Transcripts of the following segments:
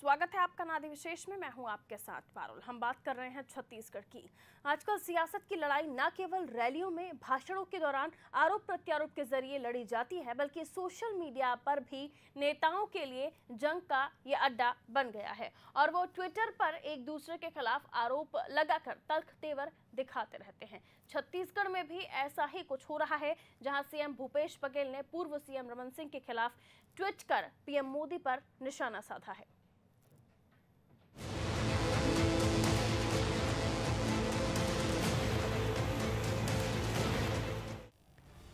स्वागत है आपका नादी विशेष में। मैं हूं आपके साथ पारुल। हम बात कर रहे हैं छत्तीसगढ़ की। आजकल सियासत की लड़ाई न केवल रैलियों में, भाषणों के दौरान आरोप प्रत्यारोप के जरिए लड़ी जाती है, बल्कि सोशल मीडिया पर भी नेताओं के लिए जंग का ये अड्डा बन गया है और वो ट्विटर पर एक दूसरे के खिलाफ आरोप लगाकर तल्ख तेवर दिखाते रहते हैं। छत्तीसगढ़ में भी ऐसा ही कुछ हो रहा है, जहां सीएम भूपेश बघेल ने पूर्व सीएम रमन सिंह के खिलाफ ट्वीट कर पीएम मोदी पर निशाना साधा है।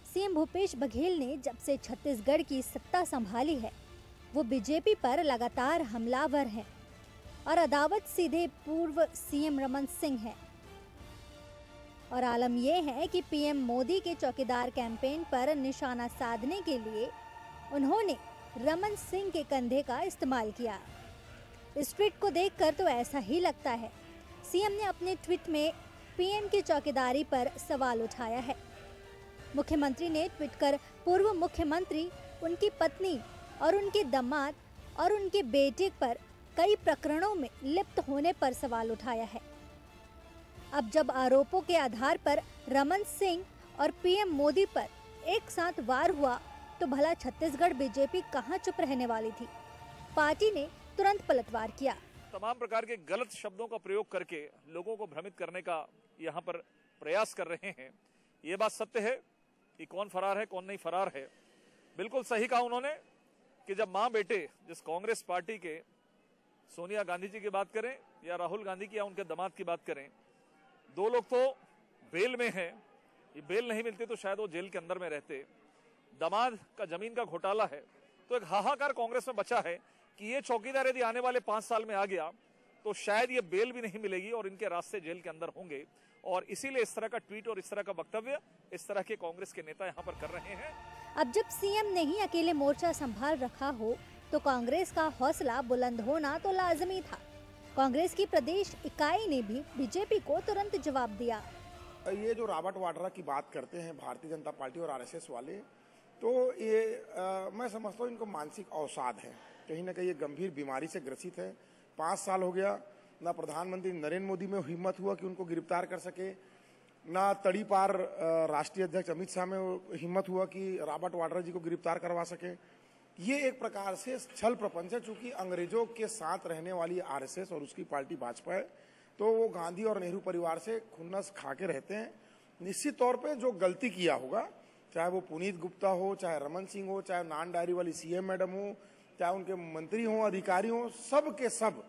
सीएम भूपेश बघेल ने जब से छत्तीसगढ़ की सत्ता संभाली है, वो बीजेपी पर लगातार हमलावर हैं और अदावत सीधे पूर्व सीएम रमन सिंह हैं। और आलम यह है कि पीएम मोदी के चौकीदार कैंपेन पर निशाना साधने के लिए उन्होंने रमन सिंह के कंधे का इस्तेमाल किया। इस ट्वीट को देखकर तो ऐसा ही लगता है सीएम ने अपने ट्वीट में पीएम की चौकीदारी पर सवाल उठाया है। मुख्यमंत्री ने ट्वीट कर पूर्व मुख्यमंत्री, उनकी पत्नी और उनके दामाद और उनके बेटे पर कई प्रकरणों में लिप्त होने पर सवाल उठाया है। अब जब आरोपों के आधार पर रमन सिंह और पीएम मोदी पर एक साथ वार हुआ, तो भला छत्तीसगढ़ बीजेपी कहां चुप रहने वाली थी। पार्टी ने तुरंत पलटवार किया। तमाम प्रकार के गलत शब्दों का प्रयोग करके लोगों को भ्रमित करने का यहाँ पर प्रयास कर रहे हैं। ये बात सत्य है कि कौन फरार है कौन नहीं फरार है। बिल्कुल सही कहा उन्होंने कि जब माँ बेटे जिस कांग्रेस पार्टी के सोनिया गांधी जी की बात करें या राहुल गांधी की या उनके दामाद की बात करें, दो लोग तो बेल में हैं। ये बेल नहीं मिलती तो शायद वो जेल के अंदर में रहते। दामाद का जमीन का घोटाला है, तो एक हाहाकार कांग्रेस में बचा है कि ये चौकीदार यदि आने वाले 5 साल में आ गया तो शायद ये बेल भी नहीं मिलेगी और इनके रास्ते जेल के अंदर होंगे। और इसीलिए इस तरह का ट्वीट और इस तरह का वक्तव्य इस तरह के कांग्रेस के नेता यहाँ पर कर रहे हैं। अब जब सीएम ने ही अकेले मोर्चा संभाल रखा हो, तो कांग्रेस का हौसला बुलंद होना तो लाजमी था। कांग्रेस की प्रदेश इकाई ने भी बीजेपी को तुरंत जवाब दिया। ये जो रॉबर्ट वाड्रा की बात करते हैं भारतीय जनता पार्टी और आरएसएस वाले, तो ये मैं समझता हूँ इनको मानसिक अवसाद है, कहीं ना कहीं ये गंभीर बीमारी से ग्रसित है। 5 साल हो गया, ना प्रधानमंत्री नरेंद्र मोदी में हिम्मत हुआ कि उनको गिरफ्तार कर सके, ना तड़ी पार राष्ट्रीय अध्यक्ष अमित शाह में हिम्मत हुआ कि रॉबर्ट वाड्रा जी को गिरफ्तार करवा सके। ये एक प्रकार से छल प्रपंच है। चूंकि अंग्रेजों के साथ रहने वाली आरएसएस और उसकी पार्टी भाजपा है, तो वो गांधी और नेहरू परिवार से खुन्नस खा के रहते हैं। निश्चित तौर पे जो गलती किया होगा, चाहे वो पुनीत गुप्ता हो, चाहे रमन सिंह हो, चाहे नॉन डायरी वाली सीएम मैडम हो, चाहे उनके मंत्री हो, अधिकारी हो, सब के सब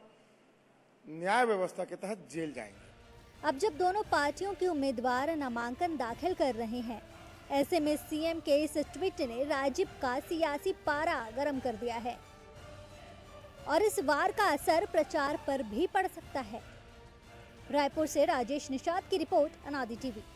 न्याय व्यवस्था के तहत जेल जाएंगे। अब जब दोनों पार्टियों के उम्मीदवार नामांकन दाखिल कर रहे हैं, ऐसे में सीएम के इस ट्वीट ने राजीव का सियासी पारा गर्म कर दिया है और इस वार का असर प्रचार पर भी पड़ सकता है। रायपुर से राजेश निषाद की रिपोर्ट, अनादि टीवी।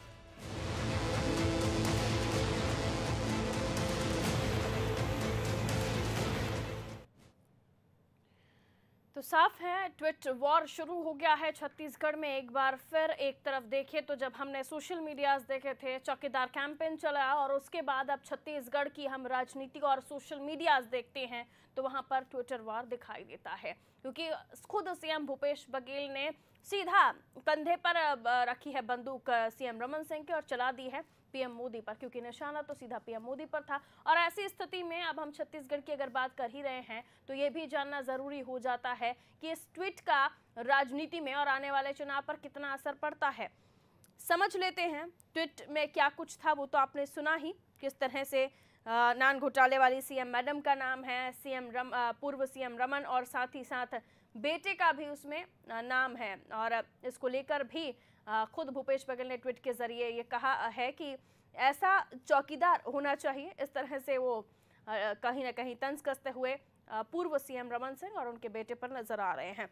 तो साफ है ट्वीट वॉर शुरू हो गया है छत्तीसगढ़ में। एक बार फिर एक तरफ देखें तो जब हमने सोशल मीडियाज देखे थे, चौकीदार कैंपेन चला, और उसके बाद अब छत्तीसगढ़ की हम राजनीति और सोशल मीडियाज देखते हैं तो वहां पर ट्विटर वॉर दिखाई देता है। क्योंकि खुद सीएम भूपेश बघेल ने सीधा कंधे पर रखी है बंदूक सीएम रमन सिंह की और चला दी है पीएम मोदी पर, क्योंकि निशाना तो सीधा पीएम मोदी पर था। और ऐसी स्थिति में अब हम छत्तीसगढ़ की अगर बात कर ही रहे हैं तो ये भी जानना जरूरी हो जाता है कि इस ट्वीट का राजनीति में और आने वाले चुनाव पर कितना असर पड़ता है। समझ लेते हैं ट्वीट में क्या कुछ था। वो तो आपने सुना ही, किस तरह से नान घोटाले वाली सीएम मैडम का नाम है, पूर्व सीएम रमन, और साथ ही साथ बेटे का भी उसमें नाम है। और इसको लेकर भी खुद भूपेश बघेल ने ट्वीट के जरिए ये कहा है कि ऐसा चौकीदार होना चाहिए। इस तरह से वो कहीं ना कहीं तंज कसते हुए पूर्व सीएम रमन सिंह और उनके बेटे पर नजर आ रहे हैं।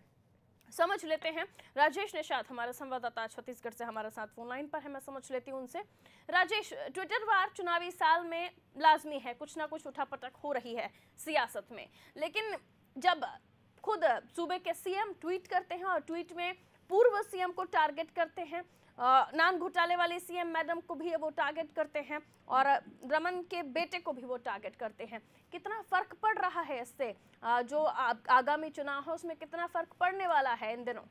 समझ लेते हैं, राजेश निषाद हमारे संवाददाता छत्तीसगढ़ से हमारे साथ फोन लाइन पर है। मैं समझ लेती हूँ उनसे। राजेश, ट्विटर वार चुनावी साल में लाजमी है, कुछ ना कुछ उठापटक हो रही है सियासत में, लेकिन जब खुद सूबे के सीएम ट्वीट करते हैं और ट्वीट में पूर्व सीएम को टारगेट करते हैं, नान घोटाले वाली सीएम मैडम को भी वो टारगेट करते हैं और रमन के बेटे को भी वो टारगेट करते हैं। कितना फर्क पड़ रहा है इससे? जो आगामी चुनाव है उसमें कितना फर्क पड़ने वाला है इन दिनों?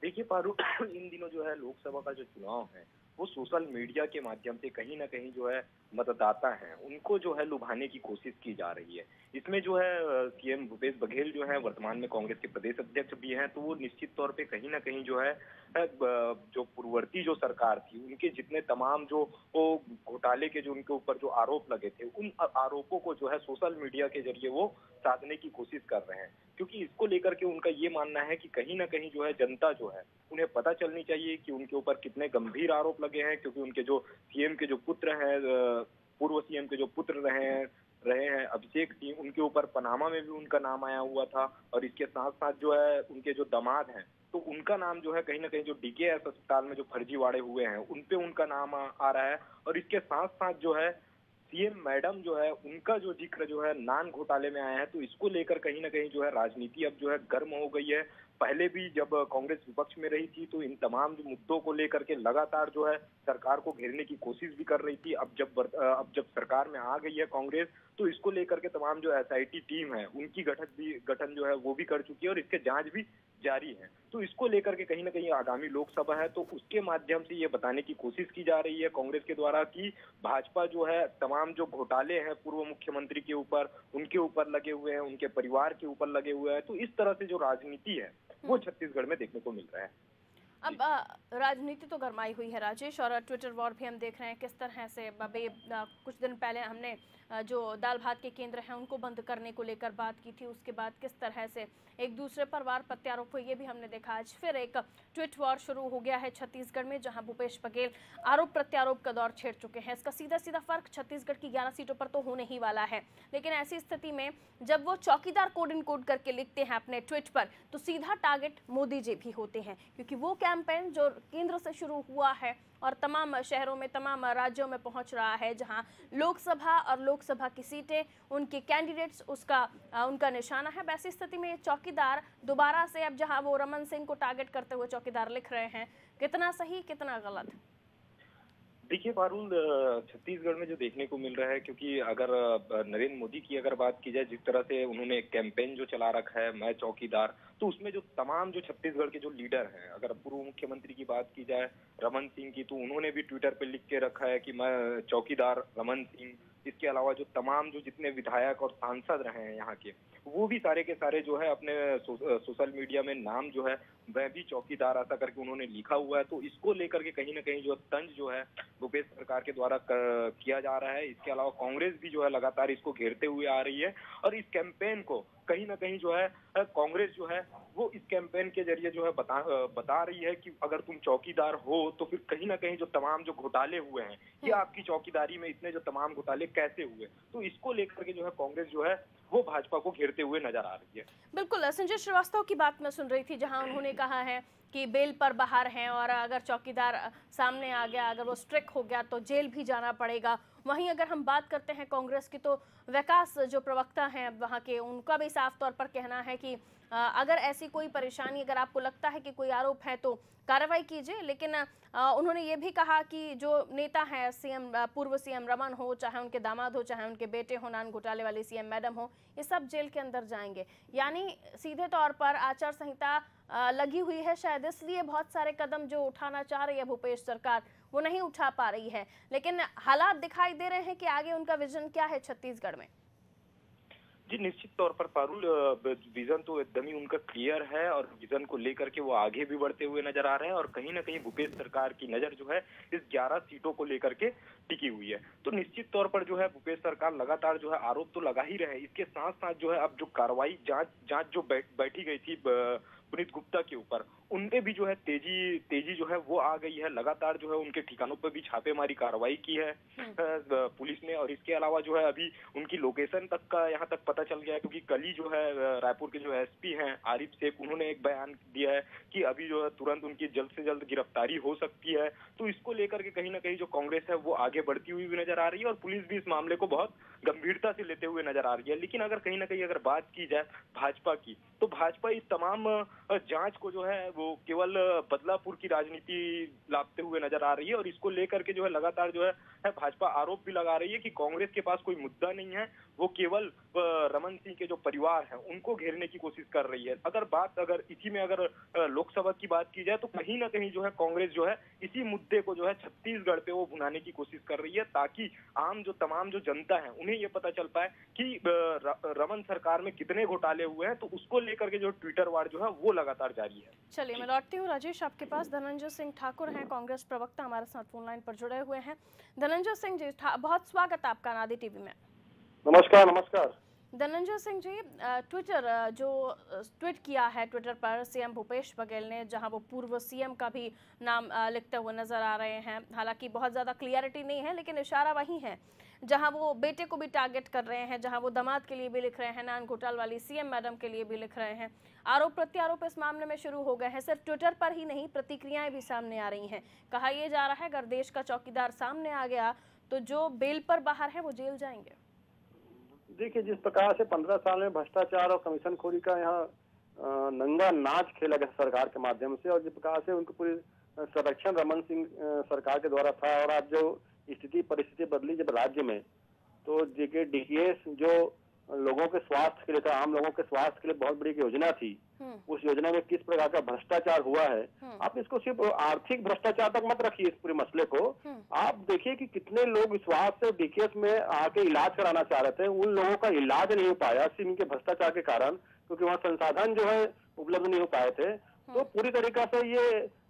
देखिए पारू, इन दिनों जो है लोकसभा का जो चुनाव है वो सोशल मीडिया के माध्यम से कहीं ना कहीं जो है मतदाता हैं उनको जो है लुभाने की कोशिश की जा रही है। इसमें जो है सीएम भूपेश बघेल जो है वर्तमान में कांग्रेस के प्रदेश अध्यक्ष भी हैं, तो वो निश्चित तौर पे कहीं ना कहीं जो है जो पूर्ववर्ती जो सरकार थी उनके जितने तमाम जो वो घोटाले के जो उनके ऊपर जो आरोप लगे थे उन आरोपों को जो है सोशल मीडिया के जरिए वो साधने की कोशिश कर रहे हैं, क्योंकि इसको लेकर के उनका ये मानना है कि कहीं ना कहीं जो है जनता जो है उन्हें पता चलनी चाहिए कि उनके ऊपर कितने गंभीर आरोप लगे हैं, क्योंकि उनके जो सीएम के जो पुत्र हैं, पूर्व सीएम के जो पुत्र रहे हैं अभिषेक सिंह, उनके ऊपर पनामा में भी उनका नाम आया हुआ था, और इसके साथ साथ जो है उनके जो दामाद हैं तो उनका नाम जो है कहीं ना कहीं जो डीकेएस अस्पताल में जो फर्जीवाड़े हुए हैं उन पे उनका नाम आ रहा है, और इसके साथ साथ जो है सीएम मैडम जो है उनका जो जिक्र जो है नान घोटाले में आया है। तो इसको लेकर कहीं ना कहीं जो है राजनीति अब जो है गर्म हो गई है। पहले भी जब कांग्रेस विपक्ष में रही थी तो इन तमाम जो मुद्दों को लेकर के लगातार जो है सरकार को घेरने की कोशिश भी कर रही थी। अब जब सरकार में आ गई है कांग्रेस तो इसको लेकर के तमाम जो एसआईटी टीम है उनकी गठन जो है वो भी कर चुकी है और इसके जांच भी जारी है। तो इसको लेकर के कहीं ना कहीं आगामी लोकसभा है तो उसके माध्यम से ये बताने की कोशिश की जा रही है कांग्रेस के द्वारा कि भाजपा जो है तमाम जो घोटाले हैं पूर्व मुख्यमंत्री के ऊपर, उनके ऊपर लगे हुए हैं, उनके परिवार के ऊपर लगे हुए हैं। तो इस तरह से जो राजनीति है वो छत्तीसगढ़ में देखने को मिल रहा है। अब राजनीति तो गरमाई हुई है राजेश, और ट्विटर वॉर भी हम देख रहे हैं किस तरह से अभी कुछ दिन पहले हमने जो दाल भात के केंद्र हैं उनको बंद करने को लेकर बात की थी, उसके बाद किस तरह से एक दूसरे पर वार प्रत्यारोप हुए ये भी हमने देखा। आज फिर एक ट्वीट वॉर शुरू हो गया है छत्तीसगढ़ में, जहां भूपेश बघेल आरोप प्रत्यारोप का दौर छेड़ चुके हैं। इसका सीधा सीधा फर्क छत्तीसगढ़ की 11 सीटों पर तो होने ही वाला है, लेकिन ऐसी स्थिति में जब वो चौकीदार कोड इन कोड करके लिखते हैं अपने ट्वीट पर तो सीधा टारगेट मोदी जी भी होते हैं, क्योंकि वो कैंपेन जो केंद्र से शुरू हुआ है और तमाम शहरों में तमाम राज्यों में पहुंच रहा है, जहां लोकसभा और लोकसभा की सीटें उनके कैंडिडेट्स उनका निशाना है। वैसी स्थिति में ये चौकीदार दोबारा से अब जहां वो रमन सिंह को टारगेट करते हुए चौकीदार लिख रहे हैं, कितना सही कितना गलत? देखिए पारुल, छत्तीसगढ़ में जो देखने को मिल रहा है, क्योंकि अगर नरेंद्र मोदी की अगर बात की जाए जिस तरह से उन्होंने कैंपेन जो चला रखा है मैं चौकीदार, तो उसमें जो तमाम जो छत्तीसगढ़ के जो लीडर हैं, अगर पूर्व मुख्यमंत्री की बात की जाए रमन सिंह की, तो उन्होंने भी ट्विटर पे लिख के रखा है कि मैं चौकीदार रमन सिंह। इसके अलावा जो तमाम जो जितने विधायक और सांसद रहे हैं यहाँ के, वो भी सारे के सारे जो है अपने सोशल मीडिया में नाम जो है वह भी चौकीदार ऐसा करके उन्होंने लिखा हुआ है। तो इसको लेकर के कहीं ना कहीं जो तंज जो है भूपेश सरकार के द्वारा किया जा रहा है। इसके अलावा कांग्रेस भी जो है लगातार इसको घेरते हुए आ रही है, और इस कैंपेन को कहीं ना कहीं जो है कांग्रेस जो है वो इस कैंपेन के जरिए जो है बता रही है कि अगर तुम चौकीदार हो तो फिर कहीं ना कहीं जो तमाम जो घोटाले हुए हैं ये आपकी चौकीदारी में इतने जो तमाम घोटाले कैसे हुए, तो इसको लेकर के जो है कांग्रेस जो है वो भाजपा को घेरते हुए नजर आ रही है। बिल्कुल, संजय श्रीवास्तव की बात मैं सुन रही थी जहां उन्होंने कहा है कि बेल पर बाहर हैं और अगर चौकीदार सामने आ गया, अगर वो स्ट्रिक हो गया तो जेल भी जाना पड़ेगा। वहीं अगर हम बात करते हैं कांग्रेस की, तो विकास जो प्रवक्ता हैं वहाँ के, उनका भी साफ तौर पर कहना है कि अगर ऐसी कोई परेशानी, अगर आपको लगता है कि कोई आरोप है तो कार्रवाई कीजिए, लेकिन उन्होंने ये भी कहा कि जो नेता हैं पूर्व सीएम रमन हो, चाहे उनके दामाद हो, चाहे उनके बेटे हो, नान घोटाले वाली सीएम मैडम हो, ये सब जेल के अंदर जाएंगे। यानी सीधे तौर पर आचार संहिता लगी हुई है, शायद इसलिए बहुत सारे कदम जो उठाना चाह रही है भूपेश सरकार वो नहीं उठा पा रही है, लेकिन हालात दिखाई दे रहे हैं कि आगे उनका विजन क्या है छत्तीसगढ़ में। जी निश्चित तौर पर पारुल, विजन तो एकदम ही उनका क्लियर है और विजन को लेकर के वो आगे भी बढ़ते हुए नजर आ रहे हैं, और कहीं ना कहीं भूपेश सरकार की नजर जो है इस 11 सीटों को लेकर के टिकी हुई है। तो निश्चित तौर पर जो है भूपेश सरकार लगातार जो है आरोप तो लगा ही रहे, इसके साथ साथ जो है अब जो कार्रवाई जांच जो बैठी गई थी पुनीत गुप्ता के ऊपर, उनपे भी जो है तेजी जो है वो आ गई है। लगातार जो है उनके ठिकानों पर भी छापेमारी कार्रवाई की है पुलिस ने, और इसके अलावा जो है अभी उनकी लोकेशन तक का यहाँ तक पता चल गया है, क्योंकि कल ही जो है रायपुर के जो एसपी हैं आरिफ शेख, उन्होंने एक बयान दिया है कि अभी जो है तुरंत उनकी जल्द से जल्द गिरफ्तारी हो सकती है। तो इसको लेकर के कहीं ना कहीं जो कांग्रेस है वो आगे बढ़ती हुई भी नजर आ रही है, और पुलिस भी इस मामले को बहुत गंभीरता से लेते हुए नजर आ रही है। लेकिन अगर कहीं ना कहीं अगर बात की जाए भाजपा की, तो भाजपा इस तमाम जांच को जो है वो केवल बदलापुर की राजनीति लापते हुए नजर आ रही है। और इसको लेकर के जो है लगातार जो है भाजपा आरोप भी लगा रही है कि कांग्रेस के पास कोई मुद्दा नहीं है, वो केवल रमन सिंह के जो परिवार है उनको घेरने की कोशिश कर रही है। अगर इसी में अगर लोकसभा की बात की जाए तो कहीं ना कहीं जो है कांग्रेस जो है इसी मुद्दे को जो है छत्तीसगढ़ पे वो भुनाने की कोशिश कर रही है, ताकि तमाम जो जनता है उन्हें ये पता चल पाए कि रमन सरकार में कितने घोटाले हुए हैं। तो उसको लेकर के जो ट्विटर वार जो है वो लगातार जारी है। चलिए मैं लौटती हूँ राजेश आपके पास। धनंजय सिंह ठाकुर हैं, कांग्रेस प्रवक्ता, हमारे साथ फोन लाइन पर जुड़े हुए हैं। धनंजय सिंह जी, बहुत स्वागत आपका नादी टीवी में। नमस्कार। नमस्कार धनंजय सिंह जी, ट्विटर जो ट्वीट किया है ट्विटर पर सीएम भूपेश बघेल ने, जहां वो पूर्व सीएम का भी नाम लिखते हुए नजर आ रहे हैं। हालांकि बहुत ज़्यादा क्लियरिटी नहीं है, लेकिन इशारा वही है। जहां वो बेटे को भी टारगेट कर रहे हैं, जहां वो दामाद के लिए भी लिख रहे हैं, नान घोटाल वाली सीएम मैडम के लिए भी लिख रहे हैं। आरोप प्रत्यारोप इस मामले में शुरू हो गए हैं। सिर्फ ट्विटर पर ही नहीं, प्रतिक्रियाएं भी सामने आ रही हैं। कहा यह जा रहा है अगर देश का चौकीदार सामने आ गया तो जो बेल पर बाहर है वो जेल जाएंगे। देखिए, जिस प्रकार से 15 साल में भ्रष्टाचार और कमीशन खोरी का यहाँ नंगा नाच खेला गया सरकार के माध्यम से, और जिस प्रकार से उनको पूरी संरक्षण रमन सिंह सरकार के द्वारा था, और आज जो स्थिति परिस्थिति बदली जब राज्य में, तो डीकेएस जो लोगों के स्वास्थ्य के लिए था, आम लोगों के स्वास्थ्य के लिए बहुत बड़ी योजना थी, उस योजना में किस प्रकार का भ्रष्टाचार हुआ है। आप इसको सिर्फ आर्थिक भ्रष्टाचार तक मत रखिए, इस पूरे मसले को आप देखिए कि कितने लोग विश्वास से डीकेएस में आके इलाज कराना चाह रहे थे, उन लोगों का इलाज नहीं हो पाया सिर्फ इनके भ्रष्टाचार के कारण, क्योंकि वहाँ संसाधन जो है उपलब्ध नहीं हो पाए थे। तो पूरी तरीका से ये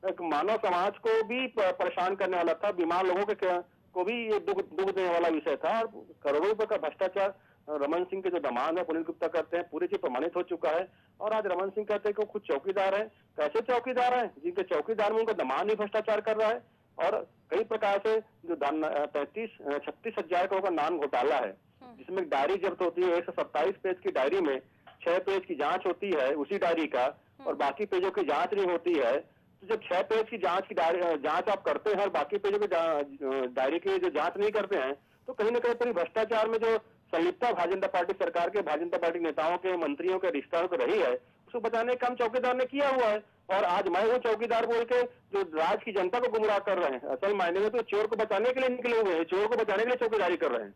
एक मानव समाज को भी परेशान करने वाला था, बीमार लोगों को भी ये दुख देने वाला विषय था। और करोड़ों रुपए का भ्रष्टाचार रमन सिंह के जो दामाद है पुनीत गुप्ता करते हैं, पूरी चीज प्रमाणित हो चुका है। और आज रमन सिंह कहते हैं कि वो खुद चौकीदार है। कैसे चौकीदार है? जिनके चौकीदार में उनका दामाद ही भ्रष्टाचार कर रहा है। और कई प्रकार से जो 36 हजार करोड़ का नान घोटाला है, जिसमें डायरी जब्त होती है, 127 पेज की डायरी में 6 पेज की जांच होती है उसी डायरी का, और बाकी पेजों की जांच नहीं होती है। तो जब 6 पेज की जांच आप करते हैं और बाकी पेजों की डायरी की जो जांच नहीं करते हैं, तो कहीं ना कहीं पूरी भ्रष्टाचार में जो संलिप्तता भारतीय जनता पार्टी सरकार के, भारतीय जनता पार्टी नेताओं के, मंत्रियों के, रिश्तेदारों को रही है, उसको बचाने का काम चौकीदार ने किया हुआ है। और आज मैं वो चौकीदार बोल के जो राज्य की जनता को गुमराह कर रहे हैं, असल मायने में तो चोर को बचाने के लिए निकले हुए हैं, चोर को बचाने के लिए चौकीदारी कर रहे हैं।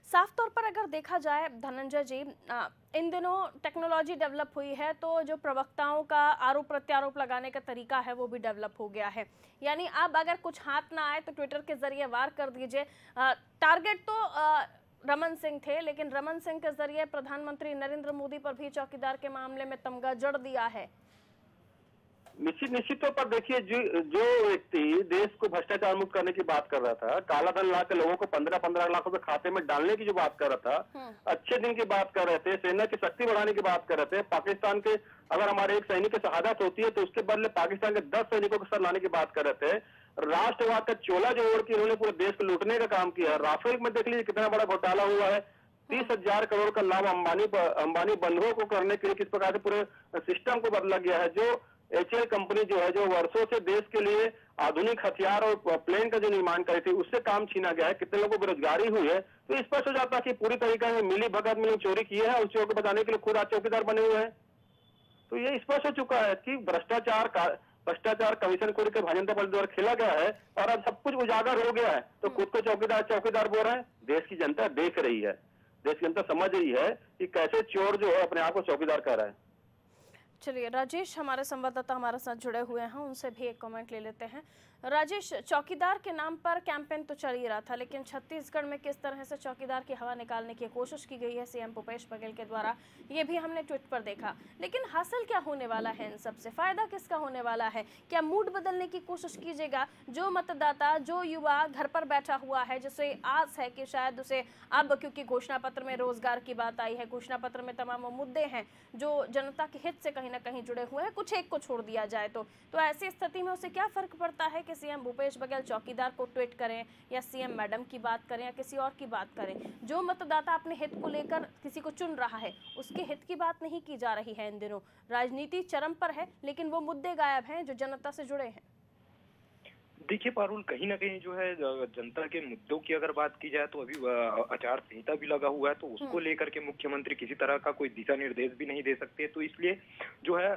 साफ तौर पर अगर देखा जाए धनंजय जी, इन दिनों टेक्नोलॉजी डेवलप हुई है, तो जो प्रवक्ताओं का आरोप प्रत्यारोप लगाने का तरीका है वो भी डेवलप हो गया है। यानी अब अगर कुछ हाथ ना आए तो ट्विटर के जरिए वार कर दीजिए। टारगेट तो रमन सिंह थे, लेकिन रमन सिंह के जरिए प्रधानमंत्री नरेंद्र मोदी पर भी चौकीदार के मामले में तमगा जड़ दिया है। निश्चित तौर पर देखिए, जो व्यक्ति देश को भ्रष्टाचार मुक्त करने की बात कर रहा था, काला धन ला के लोगों को 15-15 लाख रुपए खाते में डालने की जो बात कर रहा था, अच्छे दिन की बात कर रहे थे, सेना की शक्ति बढ़ाने की बात कर रहे थे, पाकिस्तान के अगर हमारे एक सैनिक की शहादत होती है तो उसके बदले पाकिस्तान के 10 सैनिकों को सर लाने की बात कर रहे थे, राष्ट्रवाद का चोला जो ओढ़ के इन्होंने पूरे देश को लूटने का काम किया है। राफेल में देख लीजिए कितना बड़ा घोटाला हुआ है, 30,000 करोड़ का लाभ अंबानी बंधुओं को करने के लिए किस प्रकार से पूरे सिस्टम को बदला गया है। जो एचएल कंपनी जो है, जो वर्षों से देश के लिए आधुनिक हथियार और प्लेन का जो निर्माण करी थी, उससे काम छीना गया है, कितने लोगों को बेरोजगारी हुई है। तो स्पष्ट हो जाता है कि पूरी तरीके से मिली भगत में चोरी की है, उस चोर को बचाने के लिए खुद आज चौकीदार बने हुए हैं। तो ये स्पष्ट हो चुका है कि भ्रष्टाचार कमीशन खोरी के भारतीय जनता पार्टी द्वारा खेला गया है, और अब सब कुछ उजागर हो गया है। तो खुद को चौकीदार बोल रहे हैं। देश की जनता देख रही है, देश की जनता समझ रही है कि कैसे चोर जो है अपने आप को चौकीदार कर रहा है। चलिए राजेश, हमारे संवाददाता हमारे साथ जुड़े हुए हैं, उनसे भी एक कमेंट ले लेते हैं। राजेश, चौकीदार के नाम पर कैंपेन तो चल ही रहा था, लेकिन छत्तीसगढ़ में किस तरह से चौकीदार की हवा निकालने की कोशिश की गई है सीएम भूपेश बघेल के द्वारा, ये भी हमने ट्वीट पर देखा। लेकिन हासिल क्या होने वाला है इन सबसे? फायदा किसका होने वाला है? क्या मूड बदलने की कोशिश कीजिएगा? जो मतदाता, जो युवा घर पर बैठा हुआ है, जिसे आस है कि शायद उसे अब, क्योंकि घोषणा पत्र में रोजगार की बात आई है, घोषणा पत्र में तमाम वो मुद्दे हैं जो जनता के हित से कहीं ना कहीं जुड़े हुए हैं, कुछ एक को छोड़ दिया जाए तो ऐसी स्थिति में उसे क्या फर्क पड़ता है कि सीएम भूपेश बघेल चौकीदार को ट्वीट करें या सीएम मैडम की बात करें या किसी और की बात करें? जो मतदाता अपने हित को लेकर किसी को चुन रहा है, उसके हित की बात नहीं की जा रही है। इन दिनों राजनीति चरम पर है, लेकिन वो मुद्दे गायब हैं जो जनता से जुड़े हैं। देखिए पारुल, कहीं ना कहीं जो है जनता के मुद्दों की अगर बात की जाए तो अभी आचार संहिता भी लगा हुआ है, तो उसको लेकर के मुख्यमंत्री किसी तरह का कोई दिशा निर्देश भी नहीं दे सकते। तो इसलिए जो है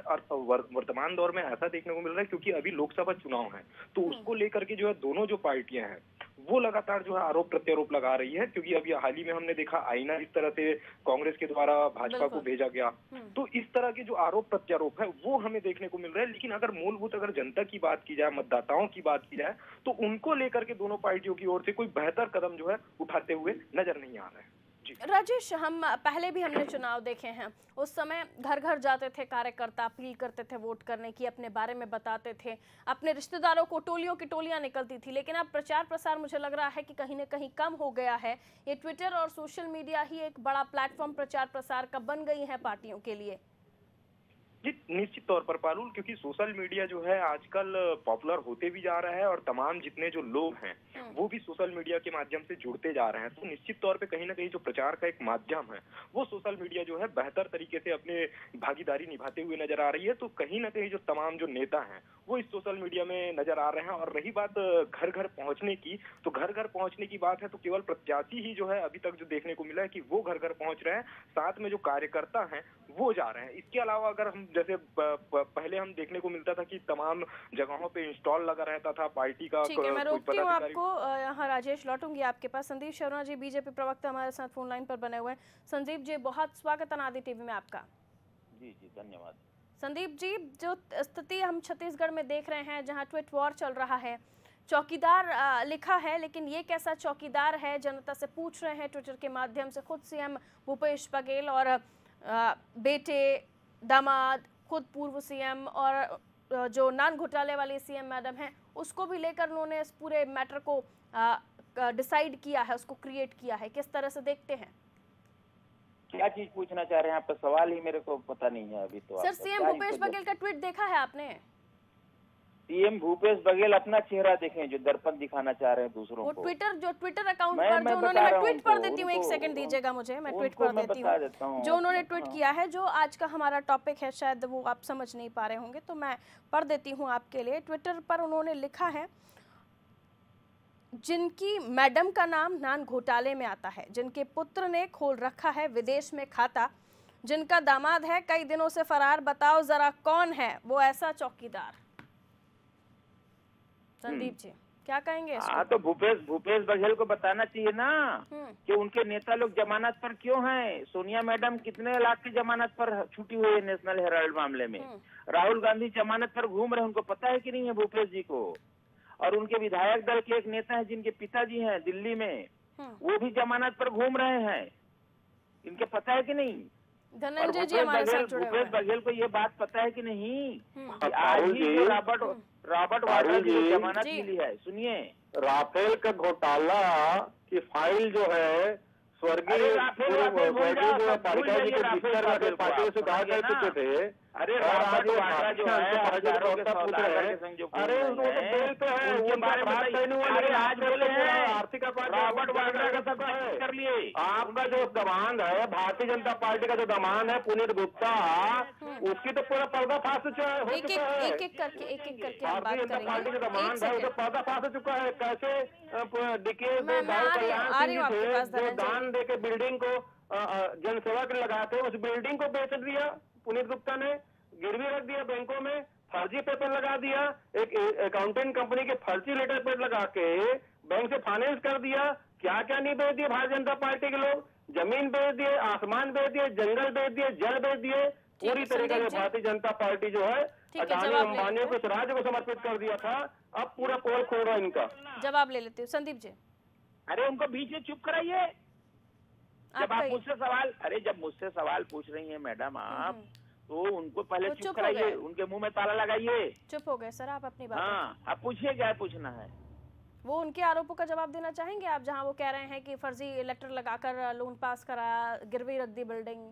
वर्तमान दौर में ऐसा देखने को मिल रहा है, क्योंकि अभी लोकसभा चुनाव है, तो उसको लेकर के जो है दोनों जो पार्टियां हैं वो लगातार जो है आरोप प्रत्यारोप लगा रही है। क्योंकि अभी हाल ही में हमने देखा आईना इस तरह से कांग्रेस के द्वारा भाजपा को भेजा गया, तो इस तरह के जो आरोप प्रत्यारोप है वो हमें देखने को मिल रहा है। लेकिन अगर मूलभूत अगर जनता की बात की जाए, मतदाताओं की बात की जाए, तो उनको लेकर के दोनों पार्टियों की ओर से कोई बेहतर कदम जो है उठाते हुए नजर नहीं आ रहा है। राजेश, हम पहले भी हमने चुनाव देखे हैं, उस समय घर घर जाते थे कार्यकर्ता, अपील करते थे वोट करने की, अपने बारे में बताते थे, अपने रिश्तेदारों को टोलियों की टोलियां निकलती थी। लेकिन अब प्रचार प्रसार मुझे लग रहा है कि कहीं ना कहीं कम हो गया है। ये ट्विटर और सोशल मीडिया ही एक बड़ा प्लेटफॉर्म प्रचार प्रसार का बन गई है पार्टियों के लिए। जी निश्चित तौर पर पारुल, क्योंकि सोशल मीडिया जो है आजकल पॉपुलर होते भी जा रहा है और तमाम जितने जो लोग हैं वो भी सोशल मीडिया के माध्यम से जुड़ते जा रहे हैं। तो निश्चित तौर पे कहीं ना कहीं जो प्रचार का एक माध्यम है वो सोशल मीडिया जो है बेहतर तरीके से अपने भागीदारी निभाते हुए नजर आ रही है। तो कहीं ना कहीं जो तमाम जो नेता हैं वो इस सोशल मीडिया में नजर आ रहे हैं। और रही बात घर घर पहुंचने की, तो घर घर पहुंचने की बात है तो केवल प्रत्याशी ही जो है अभी तक जो देखने को मिला है कि वो घर घर पहुंच रहे हैं, साथ में जो कार्यकर्ता हैं वो जा रहे हैं। इसके अलावा अगर हम जैसे पहले हम देखने को मिलता था कि तमाम जगहों पे इंस्टॉल लगा रहता था पार्टी का। ठीक है, मैं रोकती हूँ आपको। यहाँ राजेश लौटूंगी आपके पास। संदीप शर्मा जी बीजेपी प्रवक्ता हमारे साथ फोन लाइन पर बने हुए हैं। संदीप जी, बहुत स्वागत अनादि टीवी में आपका। जी जी धन्यवाद। संदीप जी, जो स्थिति हम छत्तीसगढ़ में देख रहे हैं, जहाँ ट्वीट वॉर चल रहा है, चौकीदार लिखा है, लेकिन ये कैसा चौकीदार है, जनता से पूछ रहे हैं ट्विटर के माध्यम से। खुद सीएम भूपेश बघेल और बेटे, दामाद, खुद पूर्व सीएम और जो नान घोटाले वाली सीएम मैडम हैं, उसको भी लेकर उन्होंने इस पूरे मैटर को डिसाइड किया है, उसको क्रिएट किया है। किस तरह से देखते हैं? क्या चीज पूछना चाह रहे हैं? आपका सवाल ही मेरे को पता नहीं है अभी तो। सर, सीएम भूपेश बघेल का ट्वीट देखा है आपने? सीएम भूपेश बघेल अपना चेहरा देखें, जो दर्पण दिखाना चाह रहे हैं दूसरों को। जो ट्विटर अकाउंट पर जो उन्होंने, मैं ट्वीट पढ़ देती हूँ, एक सेकंड दीजिएगा मुझे, मैं ट्वीट पढ़ देती हूँ जो उन्होंने ट्वीट किया है। जो आज का हमारा टॉपिक है, शायद वो आप समझ नहीं पा रहे होंगे, तो मैं पढ़ देती हूँ आपके लिए। ट्विटर पर उन्होंने लिखा है, जिनकी मैडम का नाम नान घोटाले में आता है, जिनके पुत्र ने खोल रखा है विदेश में खाता, जिनका दामाद है कई दिनों से फरार, बताओ जरा कौन है वो ऐसा चौकीदार? संदीप जी, क्या कहेंगे? हाँ, तो भूपेश बघेल को बताना चाहिए ना कि उनके नेता लोग जमानत पर क्यों हैं। सोनिया मैडम कितने लाख की जमानत पर छूटी हुई है नेशनल हेराल्ड मामले में। राहुल गांधी जमानत पर घूम रहे हैं, उनको पता है कि नहीं है भूपेश जी को? और उनके विधायक दल के एक नेता है जिनके पिताजी हैं दिल्ली में, वो भी जमानत पर घूम रहे हैं, इनके पता है कि नहीं? धनंजय जी हमारे साथ जुड़े हुए हैं। भूपेश बघेल को ये बात पता है कि नहीं? आज ही जो रॉबर्ट वाड्रा की जमानत मिली है, सुनिए। राफेल का घोटाला की फाइल जो है स्वर्गीय पार्टी से कहा कर चुके थे। अरे रॉबर्ट वाड्रा जो है हजारों के सौदागर के संग जो अरे उनको तो जेल पे है, उनके बारे में आज बोले हैं आर्थिक रॉबर्ट वाड्रा का सब कर लिए। आपका जो दमांग है, भारतीय जनता पार्टी का जो दमांग है पुनीत गुप्ता, उसकी तो पूरा पर्दाफाश हो चुका है। एक करके हम बात भारतीय जनता पार्टी का दमांग है, उसका पर्दाफाश हो चुका है। कैसे डीके जो दान दे के बिल्डिंग को जनसेवा के लगाते हैं, उस बिल्डिंग को बेच दिया पुनीत गुप्ता ने, गिरवी रख दिया बैंकों में, फर्जी पेपर लगा दिया, एक अकाउंटेंट कंपनी के फर्जी लेटर पेड लगा के बैंक से फाइनेंस कर दिया। क्या क्या नहीं बेच दिए भारतीय जनता पार्टी के लोग? जमीन बेच दिए, आसमान बेच दिए, जंगल बेच दिए, जल बेच दिए। पूरी तरीके से भारतीय जनता पार्टी जो है अडानी अंबानी को, इस राज्य को समर्पित कर दिया था। अब पूरा पोल खोल रहा है इनका। जवाब ले लेती हूँ संदीप जी। अरे उनको बीच में चुप कराइए। जब आप मुझसे सवाल, जब मुझसे सवाल पूछ रही हैं मैडम आप, तो उनको पहले चुप कराइए, उनके मुंह में ताला लगाइए। चुप हो गए सर आप अपनी बात। हाँ, आप पूछिए क्या पूछना है। वो उनके आरोपों का जवाब देना चाहेंगे आप, जहां वो कह रहे हैं कि फर्जी लेटर लगाकर लोन पास कराया, गिरवी रख दी बिल्डिंग,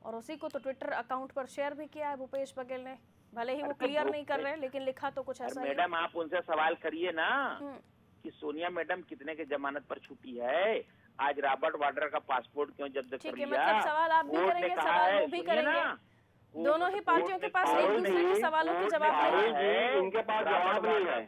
और उसी को तो ट्विटर अकाउंट पर शेयर भी किया है भूपेश बघेल ने। भले ही वो क्लियर नहीं कर रहे, लेकिन लिखा तो कुछ ऐसा। मैडम आप उनसे सवाल करिए ना कि सोनिया मैडम कितने के जमानत पर छुट्टी है, आज रॉबर्ट वाड्रा का पासपोर्ट क्यों जब्त कर लिया? मतलब सवाल आप भी करेंगे, सवाल वो भी करेंगे। दोनों ही पार्टियों के पास एक दूसरे के सवालों के जवाब नहीं है। इनके पास जवाब नहीं है।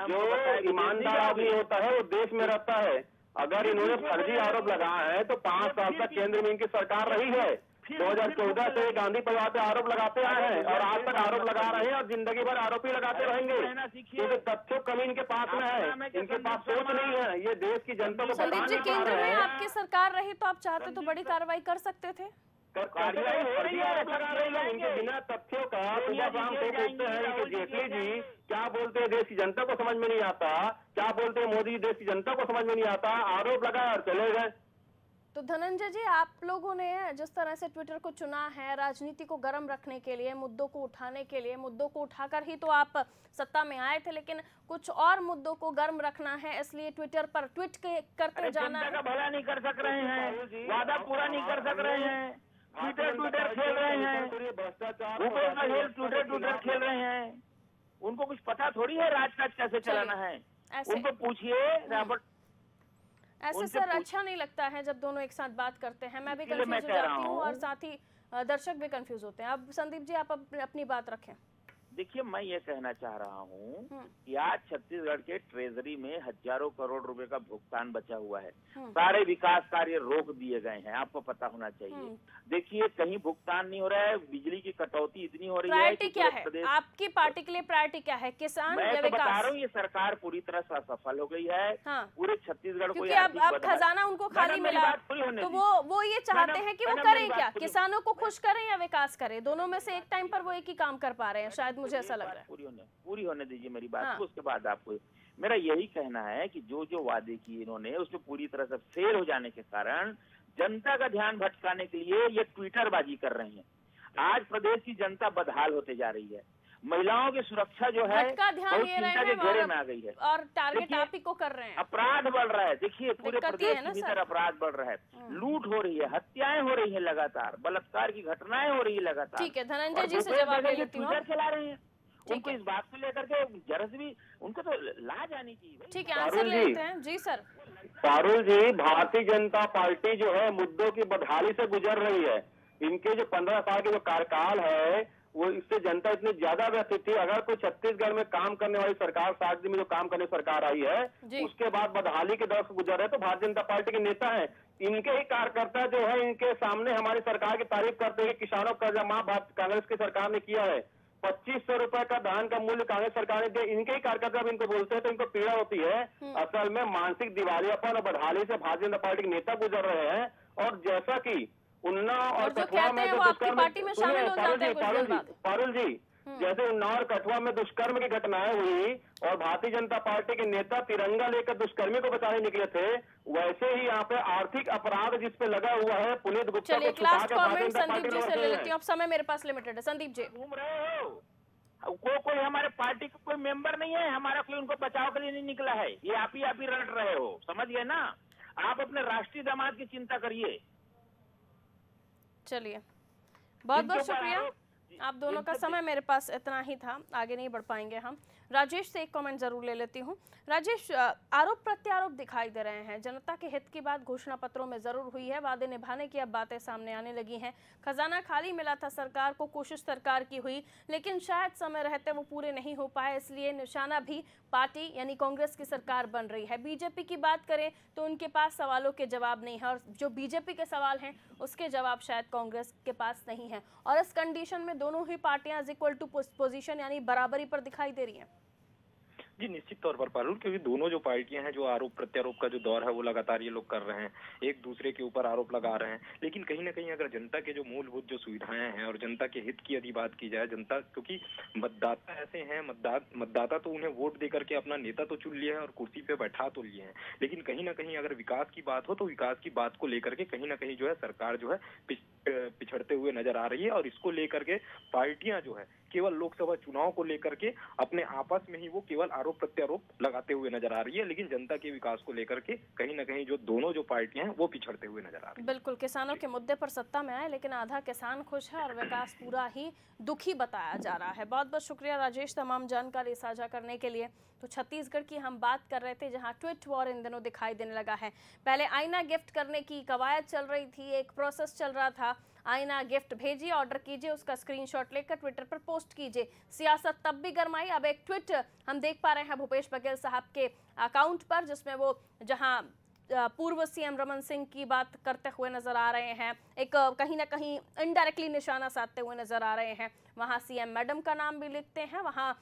जो ईमानदार आदमी होता है वो देश में रहता है। अगर इन्होंने फर्जी आरोप लगाया है तो 5 साल तक केंद्र में इनकी सरकार रही है। 2014 से गांधी परिवार पे आरोप लगाते आए हैं और आज तक आरोप लगा रहे हैं और जिंदगी भर आरोपी लगाते रहेंगे, क्योंकि तथ्यों कमी इनके पास में है, इनके पास सोच नहीं है। ये देश की जनता को संदीप जी, केंद्र में आपकी सरकार रही तो आप चाहते तो बड़ी कार्रवाई कर सकते थे। कार्रवाई हो रही है, लगा रही है। इनके बिना तथ्यों का सुबह शाम से पूछते हैं कि जेटली जी क्या बोलते हैं देश की जनता को समझ में नहीं आता, क्या बोलते हैं मोदी देश की जनता को समझ में नहीं आता, आरोप लगाया और चले गए। तो धनंजय जी, आप लोगों ने जिस तरह से ट्विटर को चुना है राजनीति को गर्म रखने के लिए, मुद्दों को उठाने के लिए, मुद्दों को उठाकर ही तो आप सत्ता में आए थे, लेकिन कुछ और मुद्दों को गर्म रखना है इसलिए ट्विटर पर ट्वीट करते जाना है। जनता का भला नहीं कर सक रहे हैं, वादा पूरा नहीं कर सक रहे हैं, ट्विटर खेल रहे हैं, भूपेश बघेल ट्विटर खेल रहे हैं। उनको कुछ पता थोड़ी है राजकाज कैसे चलाना है। उनको पूछिए रॉबर्ट। ऐसे सर अच्छा नहीं लगता है जब दोनों एक साथ बात करते हैं। मैं भी कंफ्यूज हो जाती हूँ और साथ ही दर्शक भी कंफ्यूज होते हैं। अब संदीप जी आप अपनी बात रखें। देखिए, मैं ये कहना चाह रहा हूँ कि आज छत्तीसगढ़ के ट्रेजरी में हजारों करोड़ रुपए का भुगतान बचा हुआ है। सारे विकास कार्य रोक दिए गए हैं, आपको पता होना चाहिए। देखिए, कहीं भुगतान नहीं हो रहा है, बिजली की कटौती इतनी हो रही है। प्रायोरिटी क्या है आपकी पार्टी के लिए? प्रायोरिटी क्या है, किसान या विकास? मैं बता रहा हूँ, ये सरकार पूरी तरह से असफल हो गई है। पूरे छत्तीसगढ़ को अब खजाना उनको खाली मिला तो वो ये चाहते हैं कि वो करें क्या, किसानों को खुश करें या विकास करें? दोनों में से एक टाइम पर वो एक ही काम कर पा रहे हैं, शायद मुझे ऐसा लग रहा है। पूरी होने दीजिए मेरी बात को, उसके बाद आपको मेरा यही कहना है कि जो वादे किए इन्होंने उसमें पूरी तरह से फेल हो जाने के कारण जनता का ध्यान भटकाने के लिए ये ट्विटरबाजी कर रहे हैं। आज प्रदेश की जनता बदहाल होते जा रही है। महिलाओं की सुरक्षा जो है ध्यान ये चिंता के घेरे में आ गई है और टारगेट आप ही को कर रहे हैं। अपराध बढ़ रहा है। देखिए, पूरे प्रदेश के भीतर अपराध बढ़ रहा है, लूट हो रही है, हत्याएं हो रही है लगातार, बलात्कार की घटनाएं हो रही है लगातार। ठीक है, धनंजय जी से जवाब ले लेती हूँ। चला रहे हैं, उनको इस बात को लेकर के जरस भी उनको तो लाज आनी चाहिए। ठीक है, आंसर ले लेते हैं। जी सर। पारुल जी, भारतीय जनता पार्टी जो है मुद्दों की बदहाली से गुजर रही है। इनके जो 15 साल के जो कार्यकाल है वो इससे जनता इतनी ज्यादा व्यथित थी। अगर कोई छत्तीसगढ़ में काम करने वाली सरकार, 60 दिन में जो काम करने सरकार आई है, उसके बाद बदहाली के दौर से गुजर रहे, तो भारतीय जनता पार्टी के नेता हैं, इनके ही कार्यकर्ता जो है इनके सामने हमारी सरकार की तारीफ करते हैं कि किसानों का कर्जा माफ कांग्रेस की सरकार ने किया है। 2500 रुपए का धान का मूल्य कांग्रेस सरकार ने दिया। इनके ही कार्यकर्ता इनको बोलते हैं तो इनको पीड़ा होती है। असल में मानसिक दिवालियापन और बदहाली से भारतीय जनता पार्टी के नेता गुजर रहे हैं। और जैसा कि उन्नाव और कठुआ में पारुल जी, जैसे उन्नाव और कठुआ में दुष्कर्म की घटनाएं हुई और भारतीय जनता पार्टी के नेता तिरंगा लेकर दुष्कर्मी को बचाने निकले थे, वैसे ही यहाँ पे आर्थिक अपराध जिस पे लगा हुआ है पुनीत गुप्ता को छुपा के भारतीय जनता पार्टी से ले लेती हूं। अब समय मेरे पास लिमिटेड है। संदीप जी, घूम रहे हो, कोई हमारे पार्टी का कोई मेंबर नहीं है, हमारा कोई उनको बचाव के लिए नहीं निकला है। ये आप ही रट रहे हो, समझ गए ना? आप अपने राष्ट्रीय दामाद की चिंता करिए। चलिए, बहुत बहुत शुक्रिया। आप दोनों का समय मेरे पास इतना ही था, आगे नहीं बढ़ पाएंगे हम। राजेश से एक कमेंट जरूर ले लेती हूँ। राजेश, आरोप प्रत्यारोप दिखाई दे रहे हैं। जनता के हित की बात घोषणा पत्रों में जरूर हुई है, वादे निभाने की अब बातें सामने आने लगी हैं। खजाना खाली मिला था सरकार को, कोशिश सरकार की हुई, लेकिन शायद समय रहते वो पूरे नहीं हो पाए, इसलिए निशाना भी पार्टी यानी कांग्रेस की सरकार बन रही है। बीजेपी की बात करें तो उनके पास सवालों के जवाब नहीं है, और जो बीजेपी के सवाल हैं उसके जवाब शायद कांग्रेस के पास नहीं है। और इस कंडीशन में दोनों ही पार्टियां इक्वल टू पोजीशन यानी बराबरी पर दिखाई दे रही हैं। जी निश्चित तौर पर पारुल, क्योंकि दोनों जो पार्टियां हैं, जो आरोप प्रत्यारोप का जो दौर है वो लगातार ये लोग कर रहे हैं, एक दूसरे के ऊपर आरोप लगा रहे हैं। लेकिन कहीं ना कहीं अगर जनता के जो मूलभूत जो सुविधाएं हैं और जनता के हित की यदि बात की जाए, जनता, क्योंकि मतदाता ऐसे हैं, मतदाता तो उन्हें वोट दे करके अपना नेता तो चुन लिया है और कुर्सी पे बैठा तो लिए हैं, लेकिन कहीं ना कहीं अगर विकास की बात हो तो विकास की बात को लेकर के कहीं ना कहीं जो है सरकार जो है पिछड़ते हुए नजर आ रही है। और इसको लेकर के पार्टियां जो है केवल लोकसभा चुनाव को लेकर के अपने आपस में ही वो केवल आरोप प्रत्यारोप लगाते हुए नजर आ रही है, लेकिन जनता के विकास को लेकर के कहीं ना कहीं जो दोनों जो पार्टियां हैं वो पिछड़ते हुए नजर आ रही है। बिल्कुल, किसानों के मुद्दे पर सत्ता में आए, लेकिन आधा किसान खुश है और विकास पूरा ही दुखी बताया जा रहा है। बहुत बहुत शुक्रिया राजेश तमाम जानकारी साझा करने के लिए। तो छत्तीसगढ़ की हम बात कर रहे थे, जहां ट्वीट वॉर इन दिनों दिखाई देने लगा है। पहले आईना गिफ्ट करने की कवायद चल रही थी, एक प्रोसेस चल रहा था, का आईना गिफ्ट भेजिए, ऑर्डर कीजिए, उसका स्क्रीनशॉट लेकर ट्विटर पर पोस्ट कीजिए। सियासत तब भी गर्माई। अब एक ट्वीट हम देख पा रहे हैं भूपेश बघेल साहब के अकाउंट पर, जिसमें वो जहां पूर्व सीएम रमन सिंह की बात करते हुए नजर आ रहे हैं, एक कहीं ना कहीं इनडायरेक्टली निशाना साधते हुए नजर आ रहे हैं। वहां सीएम मैडम का नाम भी लिखते हैं, वहां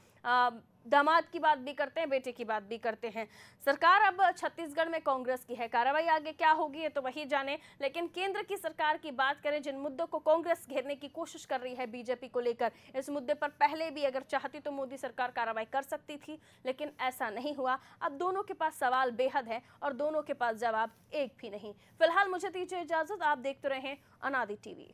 दामाद की बात भी करते हैं, बेटे की बात भी करते हैं। सरकार अब छत्तीसगढ़ में कांग्रेस की है, कार्रवाई आगे क्या होगी ये तो वही जाने। लेकिन केंद्र की सरकार की बात करें, जिन मुद्दों को कांग्रेस घेरने की कोशिश कर रही है बीजेपी को लेकर, इस मुद्दे पर पहले भी अगर चाहती तो मोदी सरकार कार्रवाई कर सकती थी, लेकिन ऐसा नहीं हुआ। अब दोनों के पास सवाल बेहद है और दोनों के पास जवाब एक भी नहीं। फिलहाल मुझे दीजिए इजाजत, आप देखते रहें अनादि टीवी।